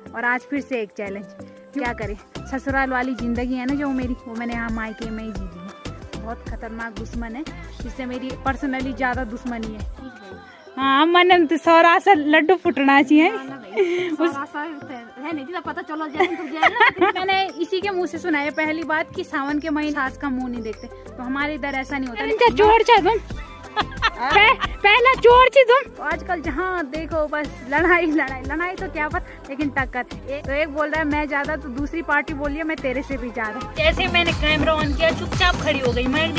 और आज फिर से एक चैलेंज। क्या करें, ससुराल वाली ज़िंदगी है ना जो मेरी, वो मैंने यहाँ मायके में ही जी ली है। बहुत खतरनाक दुश्मन है, जिससे मेरी पर्सनली ज़्यादा दुश्मनी है। हाँ मन तो सौरा सा लड्डू फुटना चाहिए। पता चलो जाए मैंने इसी के मुंह से सुना है पहली बात कि सावन के महीने सास का मुंह नहीं देखते, तो हमारे इधर ऐसा नहीं होता। चोर तुम पहला चोर थी तुम। तो आजकल जहाँ देखो बस लड़ाई लड़ाई लड़ाई, तो क्या पता, लेकिन टक्कर। तो एक बोल रहा है मैं ज्यादा, तो दूसरी पार्टी बोली है मैं तेरे से भी ज्यादा। जैसे मैंने कैमरा ऑन किया चुपचाप खड़ी हो गई मैं।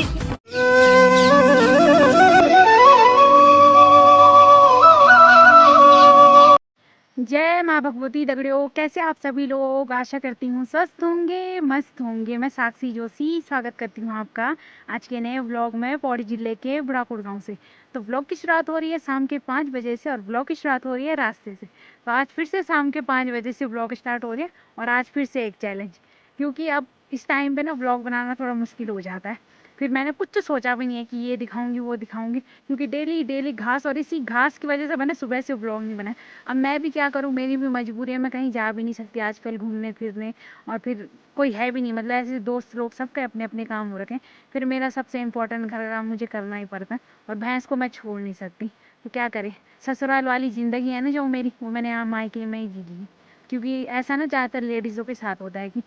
जय माँ भगवती दगड़ियों, कैसे आप सभी लोग। आशा करती हूँ स्वस्थ होंगे, मस्त होंगे। मैं साक्षी जोशी स्वागत करती हूँ आपका आज के नए व्लॉग में पौड़ी जिले के बुढ़ाकोट गांव से। तो व्लॉग की शुरुआत हो रही है शाम के 5 बजे से, और व्लॉग की शुरुआत हो रही है रास्ते से। तो आज फिर से शाम के 5 बजे से व्लॉग स्टार्ट हो रही है, और आज फिर से एक चैलेंज, क्योंकि अब इस टाइम पे ना व्लॉग बनाना थोड़ा मुश्किल हो जाता है। फिर मैंने कुछ तो सोचा भी नहीं है कि ये दिखाऊंगी वो दिखाऊंगी, क्योंकि डेली डेली घास, और इसी घास की वजह से मैंने सुबह से व्लॉग नहीं बनाया। अब मैं भी क्या करूँ, मेरी भी मजबूरी है, मैं कहीं जा भी नहीं सकती आजकल घूमने फिरने, और फिर कोई है भी नहीं, मतलब ऐसे दोस्त लोग सबके अपने अपने काम हो रखे हैं। फिर मेरा सबसे इम्पोर्टेंट घर का काम मुझे करना ही पड़ता है, और भैंस को मैं छोड़ नहीं सकती। तो क्या करें, ससुराल वाली ज़िंदगी है ना जो मेरी, वो मैंने यहाँ मायके में ही जी ली है। क्योंकि ऐसा ना ज़्यादातर लेडीज़ों के साथ होता है कि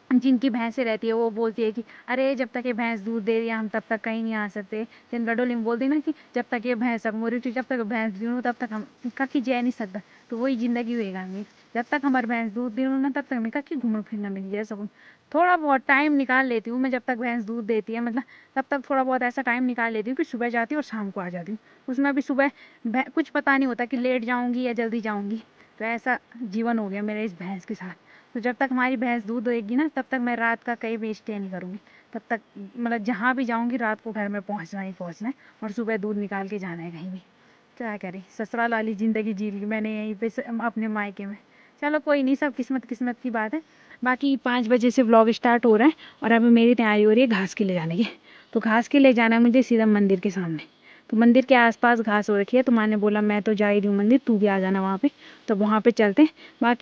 जिनकी भैंसें रहती है वो बोलती है कि अरे जब तक ये भैंस दूध दे रही है हम तब तक कहीं नहीं आ सकते। जिन गडोली में बोलती ना कि जब तक ये भैंस अब मोरी थी, जब तक भैंस दूँ तब तक हम कहीं जा नहीं सकता। तो वही ज़िंदगी होएगा हमें, जब तक हमारे भैंस दूध दे ना तब तक हमें कहीं घूमना फिरना मिल जाए सकूँ। थोड़ा बहुत टाइम निकाल लेती हूँ मैं, जब तक भैंस दूध देती है, मतलब तब तक थोड़ा बहुत ऐसा टाइम निकाल लेती हूँ कि सुबह जाती हूँ और शाम को आ जाती हूँ। उसमें भी सुबह कुछ पता नहीं होता कि लेट जाऊँगी या जल्दी जाऊँगी। तो ऐसा जीवन हो गया मेरे इस भैंस के साथ। तो जब तक हमारी भैंस दूध देगी ना तब तक मैं रात का कहीं भी स्टे नहीं करूँगी। तब तक मतलब जहाँ भी जाऊँगी रात को घर में पहुँचना ही पहुँचना है, और सुबह दूध निकाल के जाना है कहीं भी। क्या करें, ससुराल वाली ज़िंदगी जी ली मैंने यहीं पे अपने मायके में। चलो कोई नहीं, सब किस्मत किस्मत की बात है। बाकी 5 बजे से व्लॉग स्टार्ट हो रहा है, और अभी मेरी तैयारी हो रही है घास के ले जाने की। तो घास के ले जाना है मुझे सीधा मंदिर के सामने। तो मंदिर के आसपास घास हो रखी है, तो माँ ने बोला मैं तो जा ही रही हूँ मंदिर, तू भी आ जाना वहाँ पे। तो वहाँ पे चलते हैं।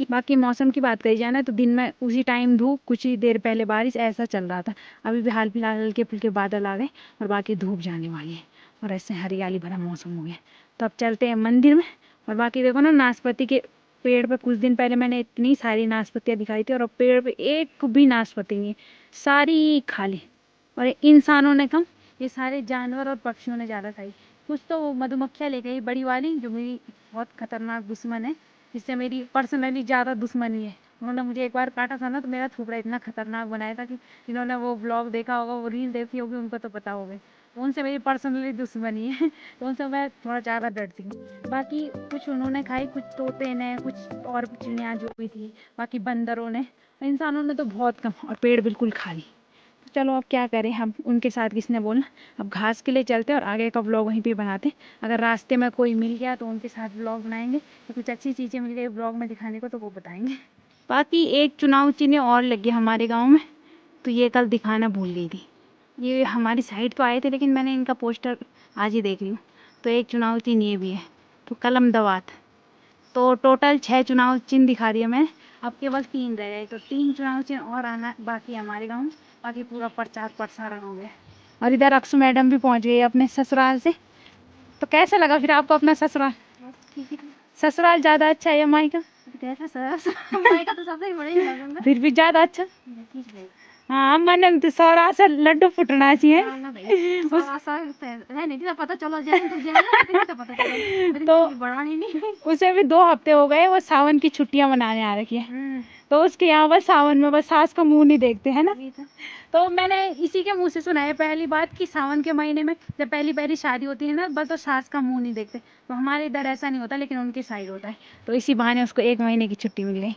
बाकी मौसम की बात करी जाए ना, तो दिन में उसी टाइम धूप, कुछ ही देर पहले बारिश, ऐसा चल रहा था। अभी भी हाल फिलहाल हल्के फुल्के बादल आ गए, और बाकी धूप जाने वाली है, और ऐसे हरियाली भरा मौसम हो गया। तो अब चलते हैं मंदिर में। और बाकी देखो ना, नाशपाती के पेड़ पे कुछ दिन पहले मैंने इतनी सारी नाशपतियाँ दिखाई थी, और अब पेड़ पे एक भी नाशपती नहीं है, सारी खाली। और इंसानों ने कम, ये सारे जानवर और पक्षियों ने ज़्यादा खाई। कुछ तो मधुमक्खियाँ ले गई बड़ी वाली, जो मेरी बहुत खतरनाक दुश्मन है, जिससे मेरी पर्सनली ज़्यादा दुश्मनी है। उन्होंने मुझे एक बार काटा था ना, तो मेरा थोपड़ा इतना खतरनाक बनाया था कि जिन्होंने वो ब्लॉग देखा होगा, वो रील देखी होगी, उनको तो पता होगा। तो उनसे मेरी पर्सनली दुश्मनी है। तो उनसे मैं थोड़ा ज़्यादा डरती हूँ। बाकी कुछ उन्होंने खाई, कुछ तोते ने, कुछ और चिड़िया जो भी थी, बाकी बंदरों ने, इंसानों ने तो बहुत कम, और पेड़ बिल्कुल खाली। तो चलो अब क्या करें, हम उनके साथ किसने बोलना। अब घास के लिए चलते और आगे का व्लॉग वहीं पे बनाते। अगर रास्ते में कोई मिल गया तो उनके साथ व्लॉग बनाएंगे, तो कुछ अच्छी चीज़ें मिल गई व्लॉग में दिखाने को तो वो बताएंगे। बाकी एक चुनाव चिन्ह और लग गया हमारे गाँव में, तो ये कल दिखाना भूल गई थी। ये हमारी साइड तो आए थे, लेकिन मैंने इनका पोस्टर आज ही देख रही हूँ। तो एक चुनाव चिन्ह ये भी है, तो कलम दवात। तो टोटल 6 चुनाव चिन्ह दिखा दिया मैंने, अब केवल 3 रह गए। तो 3 चुनाव चिन्ह और आना बाकी हमारे गाँव में, बाकी पूरा प्रचार प्रसारण हो गया। और इधर अक्सू मैडम भी पहुंच गई अपने ससुराल से। तो कैसा लगा फिर आपको अपना ससुराल? ससुराल ज़्यादा अच्छा है या मायका? मायका तो सबसे बढ़िया लगा। फिर भी ज़्यादा अच्छा। हाँ मन तो सौरा सा लड्डू फुटना चाहिए। पता चलो जाए तो बड़ा नहीं। उसे भी 2 हफ्ते हो गए, वो सावन की छुट्टियां मनाने आ रखी है। तो उसके यहाँ बस सावन में बस सास का मुंह नहीं देखते है ना। तो मैंने इसी के मुंह से सुना है पहली बात कि सावन के महीने में जब पहली पहली शादी होती है ना, बस तो सास का मुंह नहीं देखते। तो हमारे इधर ऐसा नहीं होता, लेकिन उनकी साइड होता है। तो इसी बहाने उसको 1 महीने की छुट्टी मिल गई।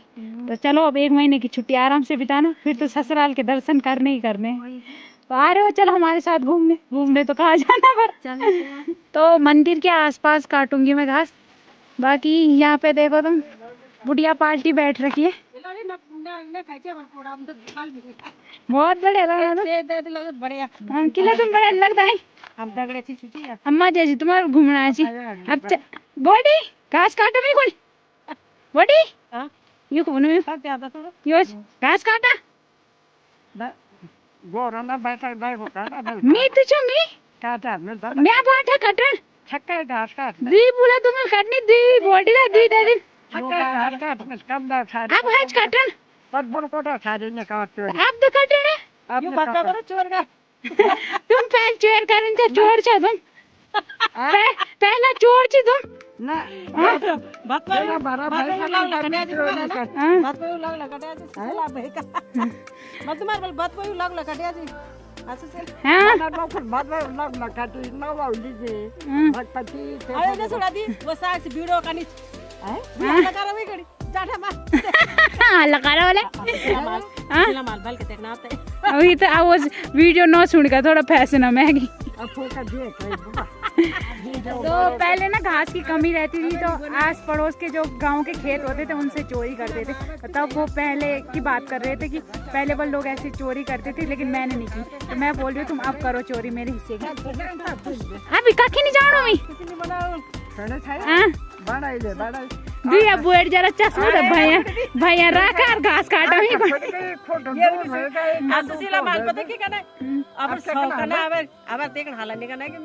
तो चलो अब 1 महीने की छुट्टी आराम से बिताना, फिर तो ससुराल के दर्शन करने ही करने। तो आ रहे हो, चलो हमारे साथ घूमने। घूमने तो कहाँ जाना पर। तो मंदिर के आसपास काटूंगी मैं घास। बाकी यहाँ पे देखो तुम, बुढ़िया पार्टी बैठ रखी है। बहुत बढ़िया बढ़िया किला तुम बड़ा लगता है। अम्मा जैसी तुम्हारा घूमना है। अब बॉडी घास काटो नहीं कोई बॉडी यो कौन है? यो घास काटा गोरना बैठा दाई को काटा मी तो जो मी काटा मैं दादा मैं बाटा कटन छक्का घास काट दी बोला तुम्हें काटनी दी बॉडी दा दी दे छक्का घास काट में कम दा खा अब आज कटन पर बोल कोटा खा रही ने काट चोर अब तो कटन है अब बात करो चोर का तुम पहले चोर करन से चोर छ तुम पहला चोर छी तुम ना बात में बड़ा भाई लग कटिया जी बात में लग कटिया जी सला भाई का मत मार बात में लग कटिया जी असु से हां ना ना फिर बात में लग कटी ना वाली जी भगपति अरे ने सुना दी वो साग से वीडियो कानी है लगा रही कड़ी जाठा मार लगा रहा वाले हां माल भल के देखना आते अभी तो आवाज वीडियो न सुन का थोड़ा फैशन है महंगी अब फोका देख बाबा तो पहले ना घास की कमी रहती थी तो आस पड़ोस के जो गांव के खेत होते थे उनसे चोरी करते थे। तब वो पहले की बात कर रहे थे कि पहले वो लोग ऐसे चोरी करते थे लेकिन मैंने नहीं की। तो मैं बोल रही हूँ तुम अब करो चोरी मेरे हिस्से की। अभी कखी नहीं जानो मैं दिया बुएट जरा चश्मा दे भैया भैया रखा घास काटा ही सुशीला माल पता की करना अब करना अब देखन हाला नहीं करना कि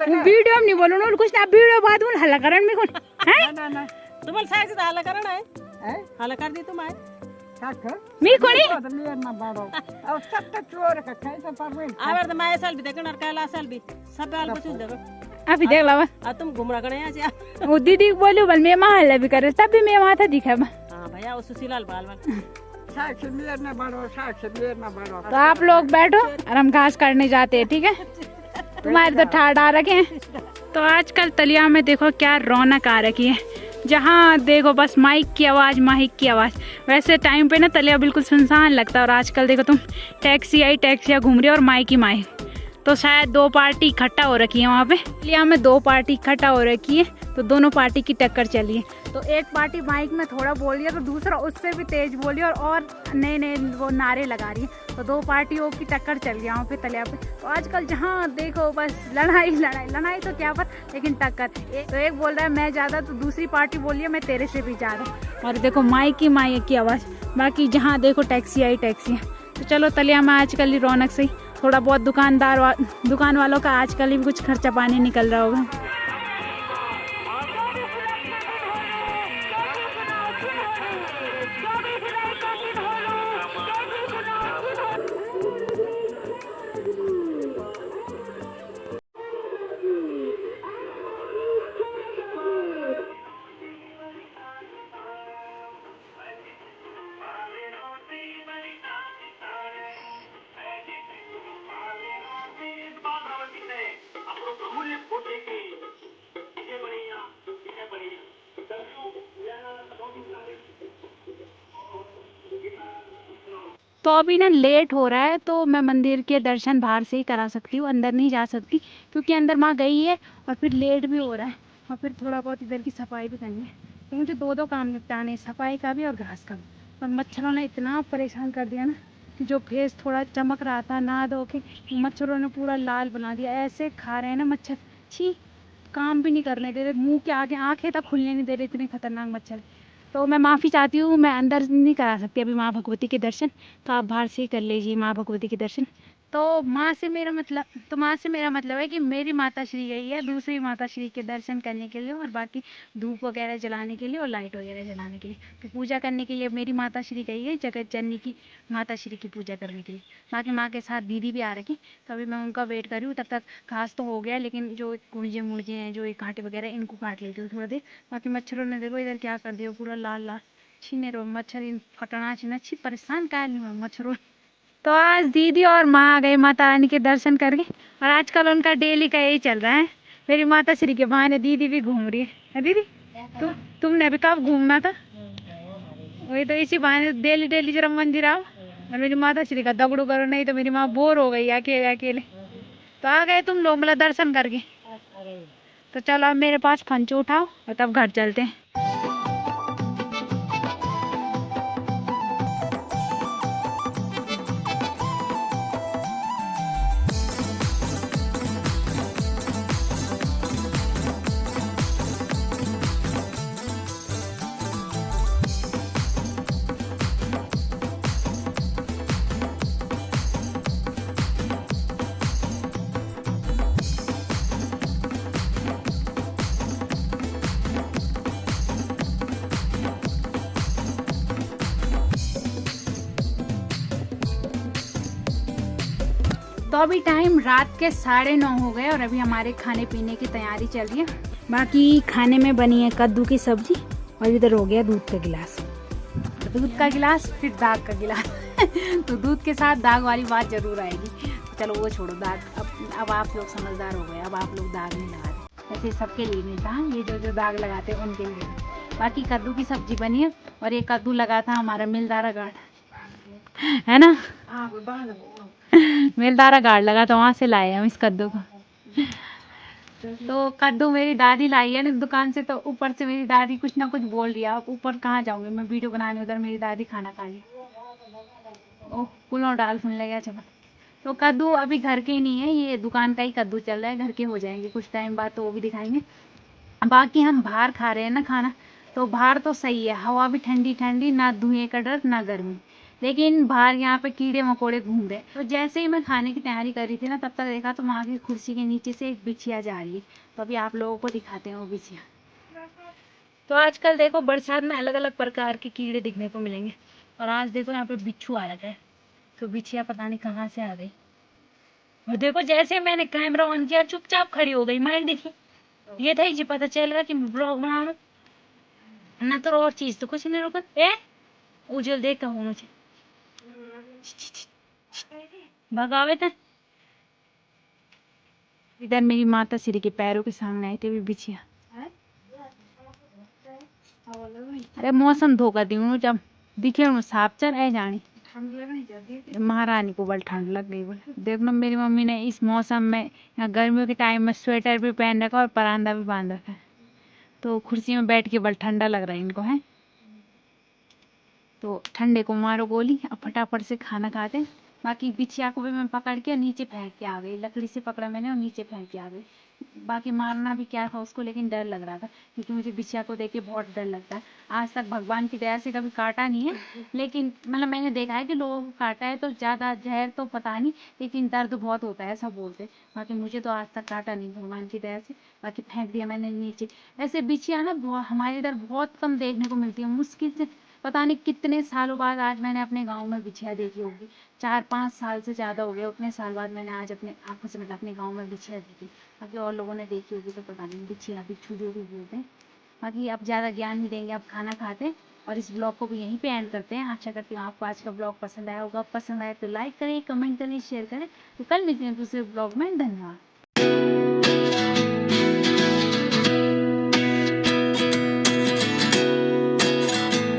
वीडियो में नहीं बोलो ना कुछ ना वीडियो बाद में हल्ला करन में कौन है ना ना तुम साइज से हाला करना है हाला कर दी तुम आए मी कोनी मेर ना बाड़ो अब सब तो चोर का खाई तो पर आवर तो मैं साल भी देखन और कैला साल भी सब गाल कुछ देखो अभी देख लावा अब तुम घुमरा गणे यहाँ से वो दीदी बोलियो बल मैं हल्ला भी करे तब भी मैं माथा दिखा हां भैया वो सुशीलाल बाल साग से मेर ना बाड़ो तो आप लोग बैठो और हम घास काटने जाते हैं ठीक है। तुम्हारे तो ठाड़ आ रखे हैं। तो आजकल तलिया में देखो क्या रौनक आ रखी है, जहाँ देखो बस माइक की आवाज़ माइक की आवाज़। वैसे टाइम पे ना तलिया बिल्कुल सुनसान लगता है और आजकल देखो तुम टैक्सी आई टैक्सियाँ घूम रही है और माइक ही माइक। तो शायद दो पार्टी इकट्ठा हो रखी है वहाँ पे तलिया में, दो पार्टी इकट्ठा हो रखी है तो दोनों पार्टी की टक्कर चली है। तो एक पार्टी माइक में थोड़ा बोल रही है तो दूसरा उससे भी तेज बोली और नए नए वो नारे लगा रही है। तो दो पार्टियों की टक्कर चल गई वहाँ पे तलिया पे। तो आजकल जहाँ देखो बस लड़ाई लड़ाई लड़ाई तो क्या पता लेकिन टक्कर। तो एक बोल रहा है मैं ज़्यादा तो दूसरी पार्टी बोल रही है मैं तेरे से भी ज़्यादा। और देखो माइक की आवाज़, बाकी जहाँ देखो टैक्सी आई टैक्सी है। तो चलो तलिया में आजकल ही रौनक सही, थोड़ा बहुत दुकान वालों का आजकल ही कुछ खर्चा पानी निकल रहा होगा। तो अभी ना लेट हो रहा है तो मैं मंदिर के दर्शन बाहर से ही करा सकती हूँ, अंदर नहीं जा सकती क्योंकि अंदर माँ गई है और फिर लेट भी हो रहा है और फिर थोड़ा बहुत इधर की सफाई भी करनी है। तो मुझे दो काम निपटाने हैं, सफाई का भी और घास का भी। और मच्छरों ने इतना परेशान कर दिया ना कि जो फेस थोड़ा चमक रहा था ना धो के मच्छरों ने पूरा लाल बना दिया। ऐसे खा रहे हैं ना मच्छर, छी काम भी नहीं करने दे रहे, मुँह के आगे आँखें तक खुलने नहीं दे रहे, इतने खतरनाक मच्छर। तो मैं माफ़ी चाहती हूँ, मैं अंदर नहीं करा सकती अभी माँ भगवती के दर्शन, तो आप बाहर से ही कर लीजिए माँ भगवती के दर्शन। तो माँ से मेरा मतलब है कि मेरी माता श्री गई है दूसरी माता श्री के दर्शन करने के लिए और बाकी धूप वगैरह जलाने के लिए और लाइट वगैरह जलाने के लिए। तो पूजा करने के लिए मेरी माता श्री गई है जगत जननी की माता श्री की पूजा करने के लिए। बाकी माँ के साथ दीदी भी आ रखी, तो अभी मैं उनका वेट कर रही हूँ। तब तक घास तो हो गया लेकिन जो गुंजे मुर्जे हैं जो एक कांटे वगैरह इनको काट लेती हूँ थोड़ा देर। बाकी मच्छरों ने देखो इधर क्या कर दिया, पूरा लाल लाल छीने रो मच्छर इन फटना छीना अच्छी परेशान कर मच्छरों। तो आज दीदी और माँ आ गए माता रानी के दर्शन करके और आजकल उनका डेली का यही चल रहा है। मेरी माता श्री के बहाने दीदी भी घूम रही है। दीदी तुमने अभी कब घूमना था? वही तो इसी बहाने डेली जरा मंदिर आओ और मेरी माता श्री का दगड़ू करो, नहीं तो मेरी माँ बोर हो गई अकेले अकेले। तो आ गए तुम लोग मतलब दर्शन करके। तो चलो अब मेरे पास फंचो उठाओ और तब घर चलते हैं। तो अभी टाइम रात के 9:30 हो गए और अभी हमारे खाने पीने की तैयारी चल रही है। बाकी खाने में बनी है कद्दू की सब्जी और इधर हो गया दूध का गिलास। दूध का गिलास फिर दाग का गिलास तो दूध के साथ दाग वाली बात जरूर आएगी। चलो वो छोड़ो, दाग अब आप लोग समझदार हो गए, अब आप लोग दाग नहीं लगा रहे। वैसे सबके लिए नहीं था, ये जो दाग लगाते हैं उनके लिए। बाकी कद्दू की सब्जी बनी है और ये कद्दू लगा था हमारा मिलदारा गार्ड, है ना? मिलदारा गार्ड लगा था, वहाँ से लाए हम इस कद्दू को। तो कद्दू मेरी दादी लाई है ना दुकान से, तो ऊपर से मेरी दादी कुछ ना कुछ बोल रही है। अब ऊपर कहाँ जाऊंगी मैं वीडियो बनाने, उधर मेरी दादी खाना खा रही। ओह पुलाव डाल सुन लगा चलो। तो कद्दू अभी घर के ही नहीं है, ये दुकान का ही कद्दू चल रहा है, घर के हो जाएंगे कुछ टाइम बाद तो वो भी दिखाएंगे। बाकी हम बाहर खा रहे हैं ना खाना, तो बाहर तो सही है, हवा भी ठंडी ठंडी, ना धुएं का डर ना गर्मी। लेकिन बाहर यहाँ पे कीड़े मकोड़े घूम रहे। तो जैसे ही मैं खाने की तैयारी कर रही थी ना, तब तक देखा तो वहाँ की कुर्सी के नीचे से एक बिछिया जा रही है। तो अभी आप लोगों को दिखाते हैं वो बिछिया। तो आजकल देखो बरसात में अलग अलग प्रकार के कीड़े दिखने को मिलेंगे, और आज देखो यहाँ पे बिच्छू आया है। तो बिछिया पता नहीं कहाँ से आ गई, और देखो जैसे मैंने कैमरा ऑन किया चुपचाप खड़ी हो गई। मैं देखी ये था जी, पता चल रहा कि ब्लॉग बना ना, तो और चीज तो कुछ नहीं रुका। ए उजल देखा हूँ मुझे भगावे थे। इधर मेरी माता श्री के पैरों के सामने आए थे भी बिछिया। अरे मौसम धोखा दी जब दिखे साफ चल है जानी महारानी को बल ठंड लग गई। बोले देख लो मेरी मम्मी ने इस मौसम में, यहाँ गर्मियों के टाइम में स्वेटर भी पहन रखा और परांदा भी बांध रखा है, तो कुर्सी में बैठ के बल ठंडा लग रहा है इनको है। तो ठंडे को मारो गोली, अब फटाफट से खाना खाते। बाकी बिछिया को भी मैं पकड़ के नीचे फेंक के आ गई, लकड़ी से पकड़ा मैंने और नीचे फेंक के आ गई। बाकी मारना भी क्या था उसको, लेकिन डर लग रहा था क्योंकि मुझे बिछिया को देख के बहुत डर लगता है। आज तक भगवान की दया से कभी काटा नहीं है, लेकिन मतलब मैंने देखा है कि लोगों को काटा है तो ज़्यादा जहर तो पता नहीं, लेकिन दर्द बहुत होता है सब बोलते हैं। बाकी मुझे तो आज तक काटा नहीं भगवान की दया से। बाकी फेंक दिया मैंने नीचे। ऐसे बिछिया ना हमारे इधर बहुत कम देखने को मिलती है, मुश्किल से पता नहीं कितने सालों बाद आज मैंने अपने गांव में बिछिया देखी होगी। 4-5 साल से ज़्यादा हो गया, उतने साल बाद मैंने आज अपने आंखों से मतलब अपने गांव में बिछिया देखी। बाकी और लोगों ने देखी होगी तो पता नहीं, बिछिया बिच्छू जो भी बोलते हैं। बाकी अब ज़्यादा ज्ञान नहीं देंगे, अब खाना खाते हैं और इस ब्लॉग को भी यहीं पे एंड करते हैं। आशा करती हूँ आपको आज का ब्लॉग पसंद आया होगा। पसंद आए तो लाइक करें, कमेंट करें, शेयर करें। तो कल मिलते हैं दूसरे ब्लॉग में। धन्यवाद।